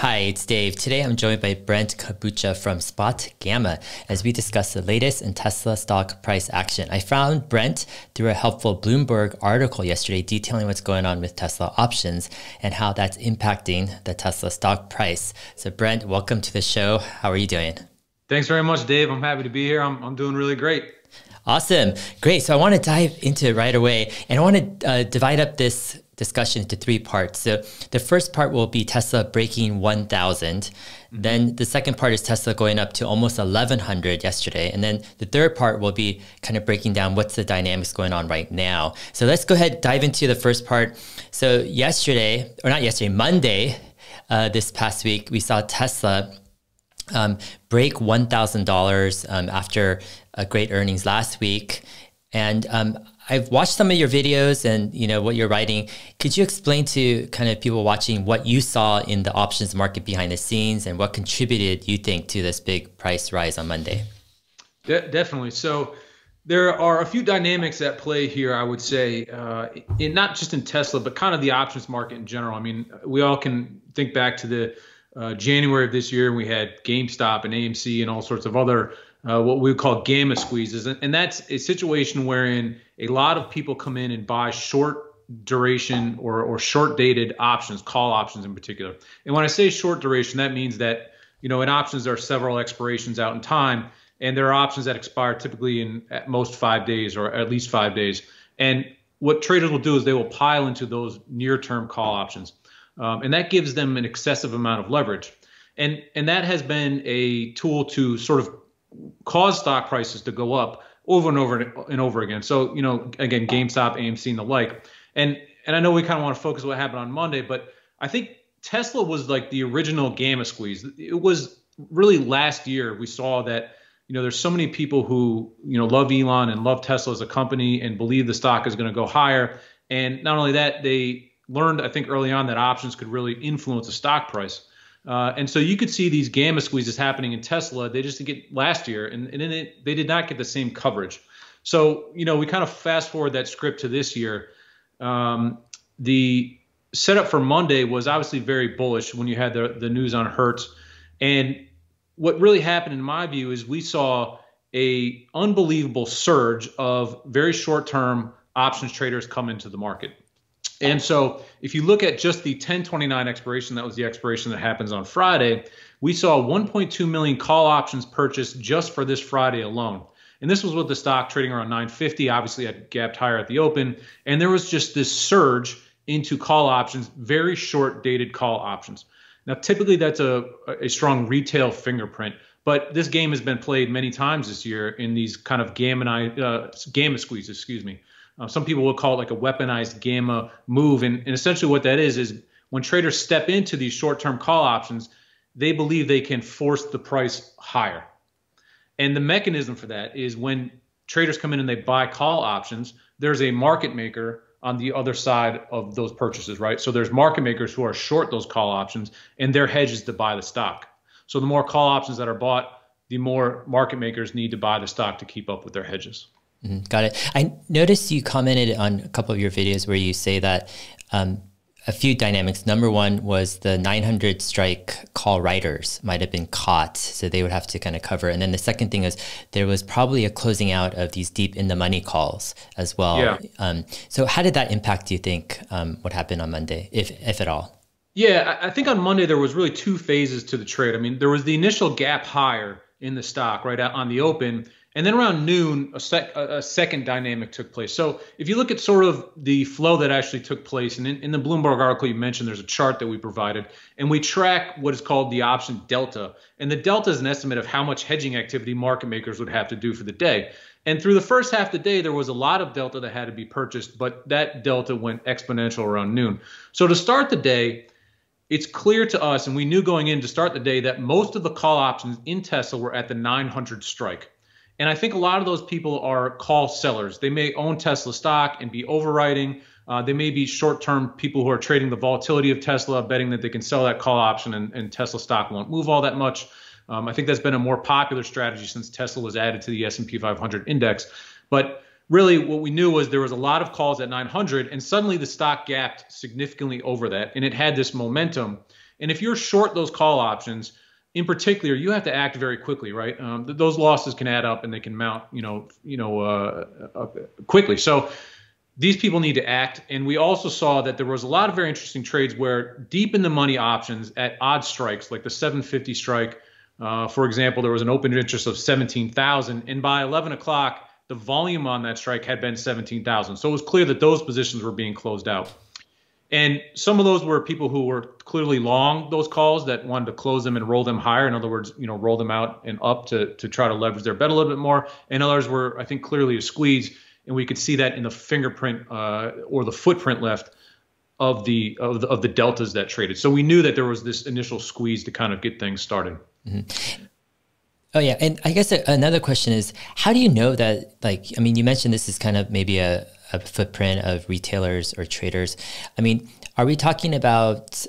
Hi, it's Dave. Today I'm joined by Brent Kochuba from SpotGamma as we discuss the latest in Tesla stock price action. I found Brent through a helpful Bloomberg article yesterday detailing what's going on with Tesla options and how that's impacting the Tesla stock price. So Brent, welcome to the show. How are you doing? Thanks very much, Dave. I'm happy to be here. I'm doing really great. Awesome. Great. So I want to dive into it right away. And I want to divide up this discussion into three parts. So the first part will be Tesla breaking 1,000. Then the second part is Tesla going up to almost 1,100 yesterday. And then the third part will be kind of breaking down what's the dynamics going on right now. So let's go ahead, dive into the first part. So Monday, this past week, we saw Tesla break $1,000 after a great earnings last week. And I've watched some of your videos and what you're writing. Could you explain to kind of people watching what you saw in the options market behind the scenes and what contributed, you think, to this big price rise on Monday? Definitely. So there are a few dynamics at play here, I would say, not just in Tesla, but kind of the options market in general. I mean, we all can think back to the January of this year, we had GameStop and AMC and all sorts of other what we would call gamma squeezes. And that's a situation wherein a lot of people come in and buy short duration or short dated options, call options in particular. And when I say short duration, that means that, in options there are several expirations out in time, and there are options that expire typically in at most 5 days or at least 5 days. And what traders will do is they will pile into those near-term call options. And that gives them an excessive amount of leverage. And that has been a tool to sort of cause stock prices to go up over and over and over again. So, again, GameStop, AMC, and the like. And I know we kind of want to focus on what happened on Monday, but I think Tesla was like the original gamma squeeze. It was really last year we saw that, there's so many people who, love Elon and love Tesla as a company and believe the stock is going to go higher. And not only that, they learned, I think, early on that options could really influence the stock price. And so you could see these gamma squeezes happening in Tesla. They just didn't get last year, and they did not get the same coverage. So, we kind of fast forward that script to this year. The setup for Monday was obviously very bullish when you had the news on Hertz. And what really happened, in my view, is we saw a unbelievable surge of very short-term options traders come into the market. And so if you look at just the 10/29 expiration, that was the expiration that happens on Friday, we saw 1.2 million call options purchased just for this Friday alone. And this was with the stock trading around 950, obviously had gapped higher at the open. And there was just this surge into call options, very short dated call options. Now, typically that's a strong retail fingerprint, but this game has been played many times this year in these kind of gamma squeezes, some people will call it like a weaponized gamma move. And essentially what that is when traders step into these short-term call options, they believe they can force the price higher. And the mechanism for that is when traders come in and they buy call options, there's a market maker on the other side of those purchases, right? So there's market makers who are short those call options, and their hedge is to buy the stock. So the more call options that are bought, the more market makers need to buy the stock to keep up with their hedges. Got it. I noticed you commented on a couple of your videos where you say that a few dynamics. Number one was the 900 strike call writers might have been caught, so they would have to kind of cover. And then the second thing is there was probably a closing out of these deep in the money calls as well. Yeah. So how did that impact, do you think, what happened on Monday, if at all? Yeah, I think on Monday there was really two phases to the trade. I mean, there was the initial gap higher in the stock right out on the open. And then around noon, a second dynamic took place. So if you look at sort of the flow that actually took place, and in the Bloomberg article you mentioned, there's a chart that we provided, and we track what is called the option delta. And the delta is an estimate of how much hedging activity market makers would have to do for the day. And through the first half of the day, there was a lot of delta that had to be purchased, but that delta went exponential around noon. So to start the day, it's clear to us, and we knew going in to start the day, that most of the call options in Tesla were at the 900 strike. And I think a lot of those people are call sellers. They may own Tesla stock and be overwriting. They may be short-term people who are trading the volatility of Tesla, betting that they can sell that call option and Tesla stock won't move all that much. I think that's been a more popular strategy since Tesla was added to the S&P 500 index. But really what we knew was there was a lot of calls at 900, and suddenly the stock gapped significantly over that, and it had this momentum. And if you're short those call options, in particular, you have to act very quickly, right? Those losses can add up and they can mount, quickly. So these people need to act. And we also saw that there was a lot of very interesting trades where deep in the money options at odd strikes, like the 750 strike, for example, there was an open interest of 17,000. And by 11 o'clock, the volume on that strike had been 17,000. So it was clear that those positions were being closed out. And some of those were people who were clearly long those calls that wanted to close them and roll them higher. In other words, roll them out and up to try to leverage their bet a little bit more. And others were, I think, clearly a squeeze. And we could see that in the fingerprint or the footprint left of the deltas that traded. So we knew that there was this initial squeeze to kind of get things started. Mm-hmm. Oh yeah, and I guess another question is, how do you know that? Like, I mean, you mentioned this is kind of maybe a footprint of retailers or traders. I mean, are we talking about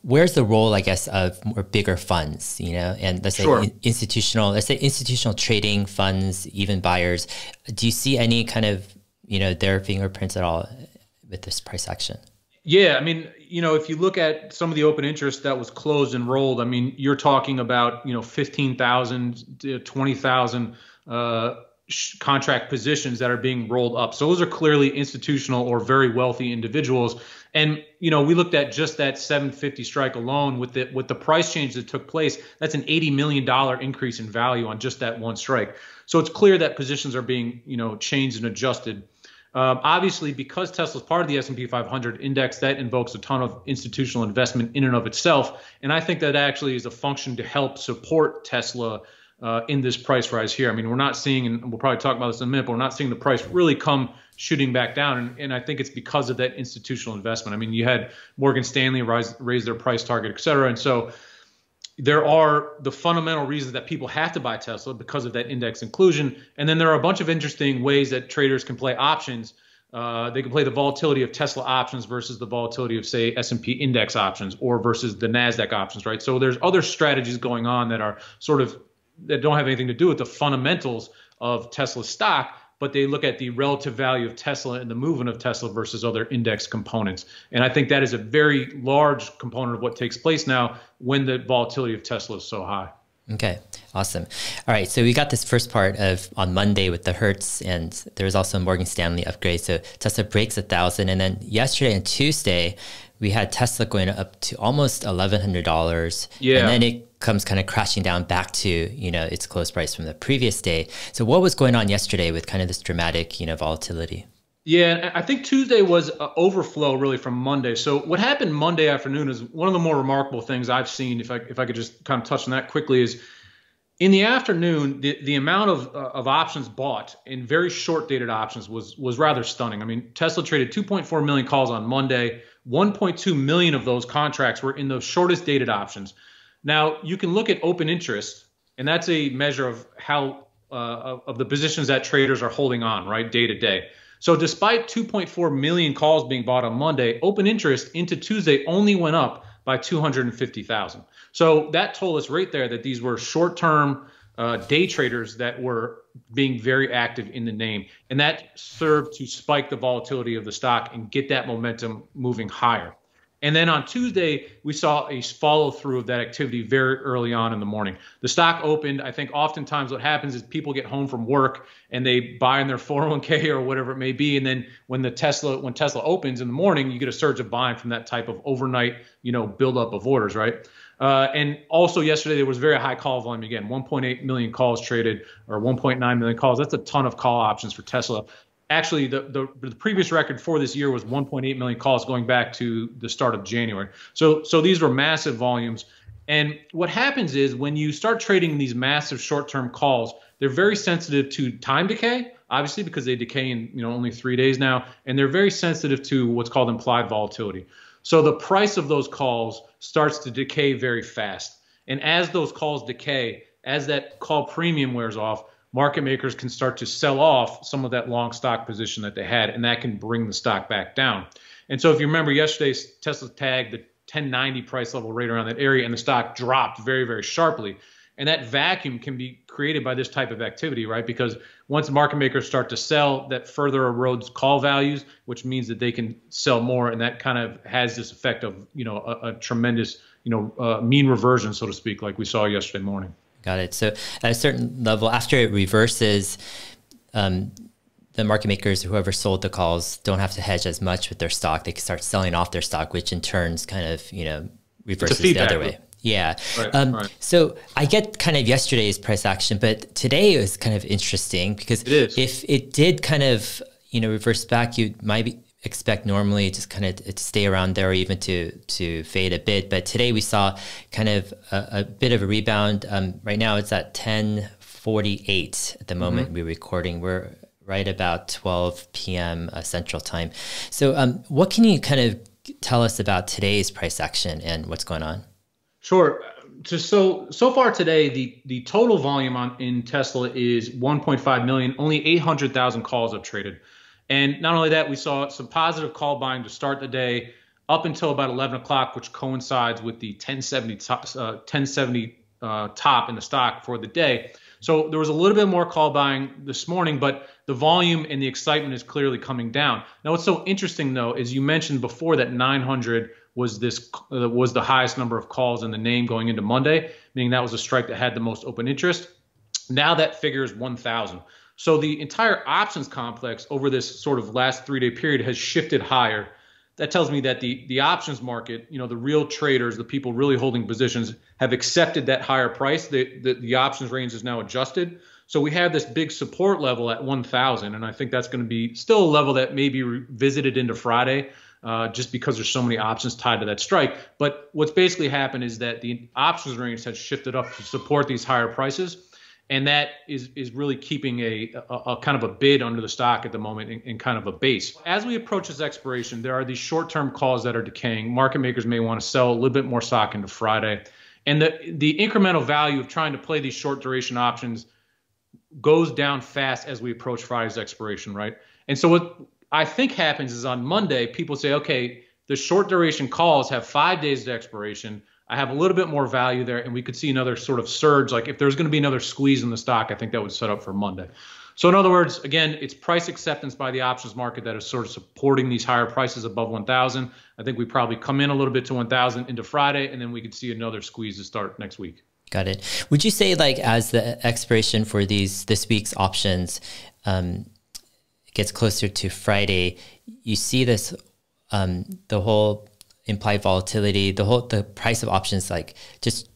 where's the role, I guess, of more bigger funds, and let's say institutional trading funds, even buyers. Do you see any kind of, their fingerprints at all with this price action? Yeah, I mean, if you look at some of the open interest that was closed and rolled, I mean, you're talking about, 15,000 to 20,000 contract positions that are being rolled up. So those are clearly institutional or very wealthy individuals. And, we looked at just that 750 strike alone with the price change that took place. That's an $80 million increase in value on just that one strike. So it's clear that positions are being, changed and adjusted. Obviously, because Tesla's part of the S&P 500 index, that invokes a ton of institutional investment in and of itself. And I think that actually is a function to help support Tesla in this price rise here. I mean, we're not seeing, and we'll probably talk about this in a minute, but we're not seeing the price really come shooting back down. And I think it's because of that institutional investment. I mean, you had Morgan Stanley raise their price target, et cetera. And so there are the fundamental reasons that people have to buy Tesla because of that index inclusion. And then there are a bunch of interesting ways that traders can play options. They can play the volatility of Tesla options versus the volatility of, say, S&P index options or versus the NASDAQ options, right? So there's other strategies going on that are that don't have anything to do with the fundamentals of Tesla stock, but they look at the relative value of Tesla and the movement of Tesla versus other index components. And I think that is a very large component of what takes place now when the volatility of Tesla is so high. Okay, awesome. All right, so we got this first part on Monday with the Hertz, and there was also a Morgan Stanley upgrade. So Tesla breaks 1,000, and then yesterday and Tuesday, we had Tesla going up to almost $1,100. Yeah. And then it comes kind of crashing down back to, its close price from the previous day. So what was going on yesterday with kind of this dramatic, volatility? Yeah, I think Tuesday was an overflow really from Monday. So what happened Monday afternoon is one of the more remarkable things I've seen, if I could just kind of touch on that quickly, is in the afternoon, the amount of options bought in very short dated options was rather stunning. I mean, Tesla traded 2.4 million calls on Monday. 1.2 million of those contracts were in those shortest dated options. Now, you can look at open interest, and that's a measure of how of the positions that traders are holding on, right, day to day. So despite 2.4 million calls being bought on Monday, open interest into Tuesday only went up by 250,000. So that told us right there that these were short-term day traders that were being very active in the name. And that served to spike the volatility of the stock and get that momentum moving higher. And then on Tuesday, we saw a follow through of that activity very early on in the morning. The stock opened. I think oftentimes what happens is people get home from work and they buy in their 401k or whatever it may be. And then when Tesla opens in the morning, you get a surge of buying from that type of overnight, buildup of orders, right? And also yesterday, there was very high call volume again, 1.8 million calls traded or 1.9 million calls. That's a ton of call options for Tesla. Actually, the previous record for this year was 1.8 million calls going back to the start of January. So these were massive volumes. And what happens is when you start trading these massive short-term calls, they're very sensitive to time decay, obviously, because they decay in only 3 days now. And they're very sensitive to what's called implied volatility. So the price of those calls starts to decay very fast. And as those calls decay, as that call premium wears off, market makers can start to sell off some of that long stock position that they had, and that can bring the stock back down. And so if you remember yesterday, Tesla tagged the 1090 price level right around that area, and the stock dropped very, very sharply. And that vacuum can be created by this type of activity, right? Because once market makers start to sell, that further erodes call values, which means that they can sell more. And that kind of has this effect of, a tremendous, mean reversion, so to speak, like we saw yesterday morning. Got it. So at a certain level, after it reverses, the market makers, whoever sold the calls, don't have to hedge as much with their stock. They can start selling off their stock, which in turns kind of, reverses the other way. Yeah. Right. So I get kind of yesterday's price action, but today is kind of interesting because if it did kind of, reverse back, you might expect normally just kind of to stay around there or even to fade a bit. But today we saw kind of a bit of a rebound. Right now it's at 10:48 at the moment we're recording. We're right about 12 p.m. Central Time. So what can you kind of tell us about today's price action and what's going on? Sure. So far today, the total volume in Tesla is 1.5 million. Only 800,000 calls have traded. And not only that, we saw some positive call buying to start the day up until about 11 o'clock, which coincides with the 1070 top in the stock for the day. So there was a little bit more call buying this morning, but the volume and the excitement is clearly coming down. Now, what's so interesting, though, is you mentioned before that 900 was the highest number of calls in the name going into Monday, meaning that was a strike that had the most open interest. Now that figure is 1,000. So the entire options complex over this sort of last 3-day period has shifted higher. That tells me that the options market, the real traders, the people really holding positions, have accepted that higher price. The options range is now adjusted. So we have this big support level at 1,000, and I think that's going to be still a level that may be revisited into Friday, just because there's so many options tied to that strike. But what's basically happened is that the options range has shifted up to support these higher prices. And that is really keeping a kind of a bid under the stock at the moment in kind of a base. As we approach this expiration, there are these short-term calls that are decaying. Market makers may want to sell a little bit more stock into Friday. And the incremental value of trying to play these short duration options goes down fast as we approach Friday's expiration, right? And so what I think happens is on Monday, people say, okay, the short duration calls have 5 days to expiration. I have a little bit more value there, and we could see another sort of surge. Like if there's going to be another squeeze in the stock, I think that would set up for Monday. So in other words, again, it's price acceptance by the options market that is sort of supporting these higher prices above 1,000. I think we probably come in a little bit to 1,000 into Friday, and then we could see another squeeze to start next week. Got it. Would you say, like, as the expiration for this week's options gets closer to Friday, you see this the whole implied volatility, the price of options like just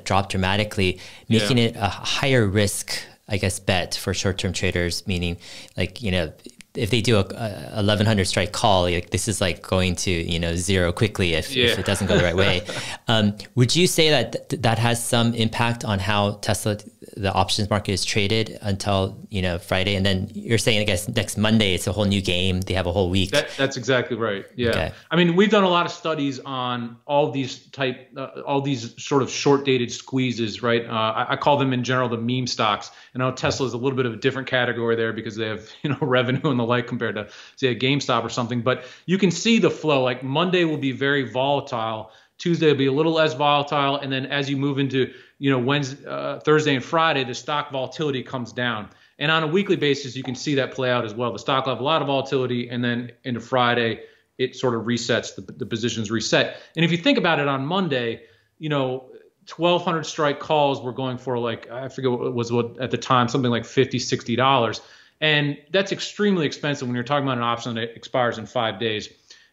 drop dramatically, making it a higher risk, I guess, bet for short-term traders, meaning like if they do a 1100 strike call, like this is like going to zero quickly if it doesn't go the right way. Would you say that has some impact on how Tesla, the options market, is traded until Friday? And then you're saying, I guess, next Monday it's a whole new game. They have a whole week. That's exactly right. Yeah. Okay. I mean, we've done a lot of studies on all these sort of short dated squeezes, right? I call them in general the meme stocks. I know Tesla is a little bit of a different category there because they have revenue and the like compared to, say, a GameStop or something. But you can see the flow. Like Monday will be very volatile. Tuesday will be a little less volatile. And then as you move into, Wednesday, Thursday and Friday, the stock volatility comes down. And on a weekly basis, you can see that play out as well. The stock will have a lot of volatility. And then into Friday, it sort of resets, the positions reset. And if you think about it on Monday, 1,200 strike calls were going for, like, I forget what at the time, something like $50, $60. And that's extremely expensive when you're talking about an option that expires in 5 days.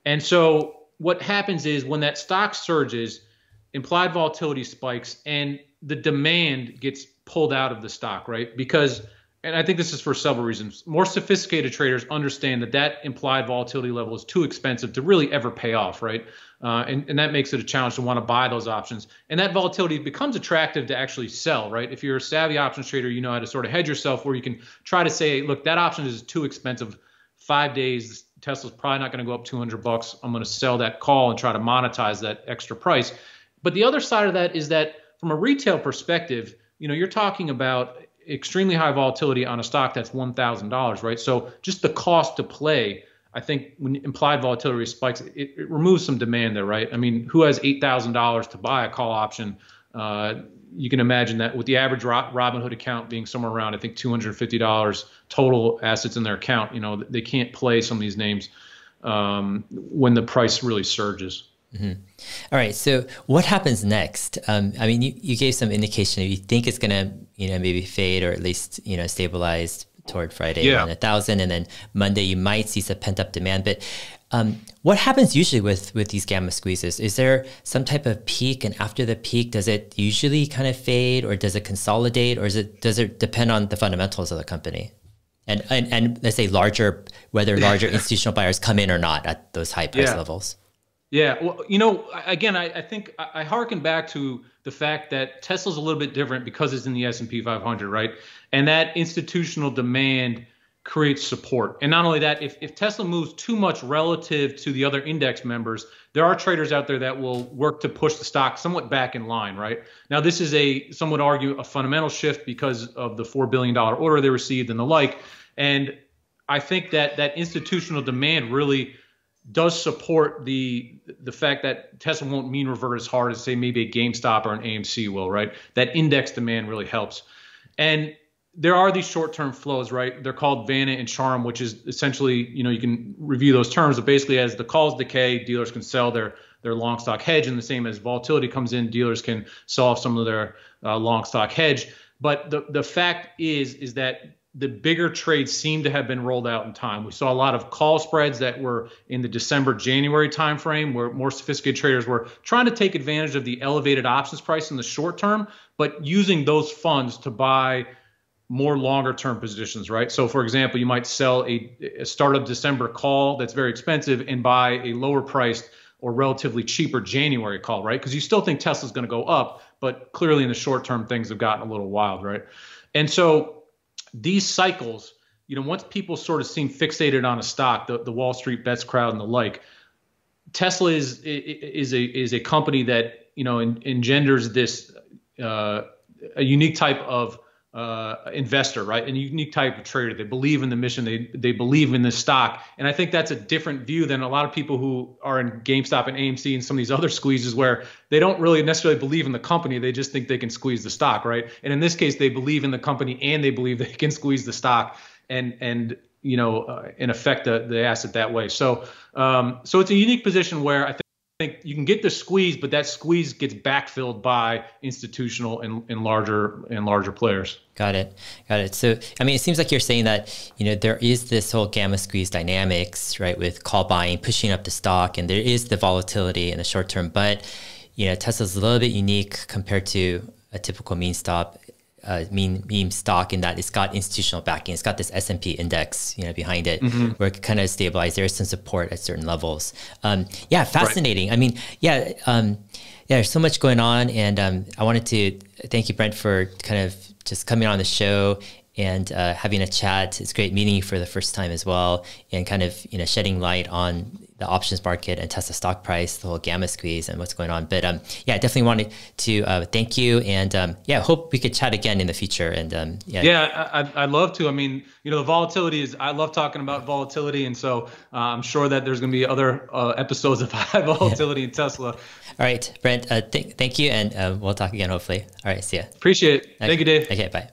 And so what happens is when that stock surges, implied volatility spikes and the demand gets pulled out of the stock, right? Because, and I think this is for several reasons, more sophisticated traders understand that implied volatility level is too expensive to really ever pay off, right? And that makes it a challenge to want to buy those options. And that volatility becomes attractive to actually sell, right? If you're a savvy options trader, you know how to sort of hedge yourself where you can try to say, look, that option is too expensive. 5 days, Tesla's probably not going to go up $200. I'm going to sell that call and try to monetize that extra price. But the other side of that is that from a retail perspective, you're talking about extremely high volatility on a stock that's $1,000, right? So just the cost to play, I think when implied volatility spikes, it removes some demand there, right? I mean, who has $8,000 to buy a call option? you can imagine that with the average Robinhood account being somewhere around, I think, $250 total assets in their account, they can't play some of these names when the price really surges. Mm-hmm. All right. So what happens next? I mean, you gave some indication you think it's going to, maybe fade or at least, stabilize toward Friday around 1,000, and then Monday you might see some pent up demand. But what happens usually with these gamma squeezes? Is there some type of peak, and after the peak, does it usually kind of fade, or does it consolidate, or does it depend on the fundamentals of the company? And let's say whether larger institutional buyers come in or not at those high price levels. Yeah. Well, again, I think I hearken back to the fact that Tesla's a little bit different because it's in the S&P 500, right? And that institutional demand creates support. And not only that, if Tesla moves too much relative to the other index members, there are traders out there that will work to push the stock somewhat back in line, right? Now, this is some would argue, a fundamental shift because of the $4 billion order they received and the like. And I think that institutional demand really does support the fact that Tesla won't mean revert as hard as, say, maybe a GameStop or an AMC will, right? That index demand really helps. And there are these short-term flows, right? They're called Vanna and Charm, which is essentially, you can review those terms, but basically as the calls decay, dealers can sell their long stock hedge, and the same as volatility comes in, dealers can sell off some of their long stock hedge. But the fact is that the bigger trades seem to have been rolled out in time. We saw a lot of call spreads that were in the December-January timeframe, where more sophisticated traders were trying to take advantage of the elevated options price in the short term, but using those funds to buy more longer term positions, right? So for example, you might sell a start of December call that's very expensive and buy a lower priced or relatively cheaper January call, right? Because you still think Tesla's going to go up, but clearly in the short term, things have gotten a little wild, right? And so these cycles, once people sort of seem fixated on a stock, the Wall Street bets crowd and the like, Tesla is a company that, engenders this a unique type of investor, right? And a unique type of trader. They believe in the mission. They believe in the stock. And I think that's a different view than a lot of people who are in GameStop and AMC and some of these other squeezes where they don't really necessarily believe in the company. They just think they can squeeze the stock, right? And in this case, they believe in the company and they believe they can squeeze the stock and affect the asset that way. So it's a unique position where I think you can get the squeeze, but that squeeze gets backfilled by institutional and larger players. Got it. So, I mean, it seems like you're saying that, there is this whole gamma squeeze dynamics, right, with call buying, pushing up the stock, and there is the volatility in the short term, but, Tesla's a little bit unique compared to a typical meme stock in that it's got institutional backing. It's got this S&P index, behind it, where it can kind of stabilize. There is some support at certain levels. Fascinating. Right. I mean, there's so much going on, and I wanted to thank you, Brent, for kind of just coming on the show and having a chat. It's great meeting you for the first time as well, and kind of shedding light on the options market and Tesla stock price, the whole gamma squeeze and what's going on. But I definitely wanted to thank you, and hope we could chat again in the future. And I'd love to. I mean, the volatility I love talking about volatility, and so I'm sure that there's going to be other episodes of high volatility in Tesla. All right, Brent, thank you, and we'll talk again hopefully. All right, see ya. Appreciate it. Thank you, Dave. Okay, bye.